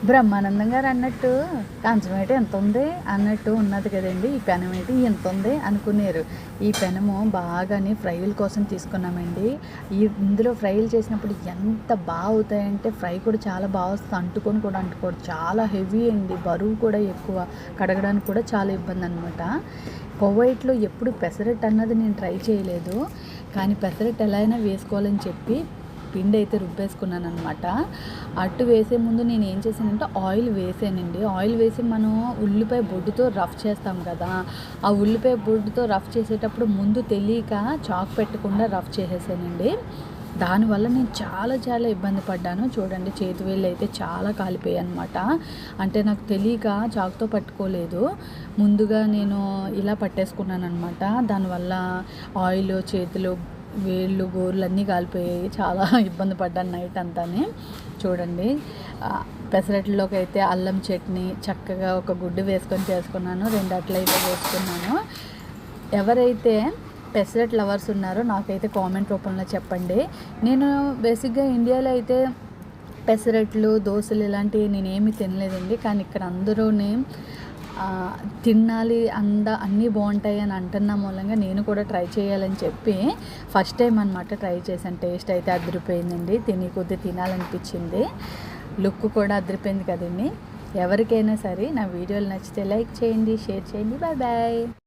బ్రహ్మానందం గారు అన్నట్టు కంచమేటి ఎంత ఉంది అన్నట్టు ఉన్నది కదండి. ఈ పెనం ఏంటి ఎంత ఉంది అనుకున్నారు. ఈ పెనము బాగానే ఫ్రైల కోసం తీసుకున్నామండి. ఇందులో ఫ్రైలు చేసినప్పుడు ఎంత బాగా అవుతాయంటే ఫ్రై కూడా చాలా బాగా వస్తుంది. అంటుకొని కూడా అంటుకోడు. చాలా హెవీ అండి, బరువు కూడా ఎక్కువ, కడగడానికి కూడా చాలా ఇబ్బంది అనమాట. కువైట్లో ఎప్పుడు పెసరట్టు అన్నది నేను ట్రై చేయలేదు, కానీ పెసరట్టు ఎలా అయినా వేసుకోవాలని చెప్పి పిండి అయితే రుబ్బేసుకున్నాను అనమాట. అట్టు వేసే ముందు నేను ఏం చేశానంటే ఆయిల్ వేసానండి. ఆయిల్ వేసి మనం ఉల్లిపాయ బొడ్డుతో రఫ్ చేస్తాం కదా, ఆ ఉల్లిపాయ బొడ్డుతో రఫ్ చేసేటప్పుడు ముందు తెలియక చాకు పెట్టకుండా రఫ్ చేసేసానండి. దానివల్ల నేను చాలా ఇబ్బంది పడ్డాను. చూడండి, చేతి వేళ్ళు అయితే చాలా కాలిపోయాయి అనమాట. అంటే నాకు తెలియక చాకుతో పట్టుకోలేదు, ముందుగా నేను ఇలా పట్టేసుకున్నాను అనమాట. దానివల్ల ఆయిల్ చేతులు వేళ్ళు గోర్లు అన్నీ కాలిపోయాయి. చాలా ఇబ్బంది పడ్డాను నైట్ అంతానే. చూడండి, పెసరట్లోకి అయితే అల్లం చట్నీ చక్కగా ఒక గుడ్డు వేసుకొని చేసుకున్నాను. 2 అట్లు అయితే వేసుకున్నాను. ఎవరైతే పెసరట్ లవర్స్ ఉన్నారో నాకైతే కామెంట్ రూపంలో చెప్పండి. నేను బేసిక్గా ఇండియాలో అయితే పెసరట్లు, దోశలు ఇలాంటివి నేనేమీ తినలేదండి. కానీ ఇక్కడ అందరూనే తినాలి, అన్నీ బాగుంటాయి అని అంటున్న మూలంగా నేను కూడా ట్రై చేయాలని చెప్పి ఫస్ట్ టైం అనమాట ట్రై చేశాను. టేస్ట్ అయితే అదిరిపోయిందండి. కొద్ది తినాలనిపించింది. లుక్ కూడా అదిరిపోయింది కదండి. ఎవరికైనా సరే నా వీడియోలు నచ్చితే లైక్ చేయండి, షేర్ చేయండి. Bye bye.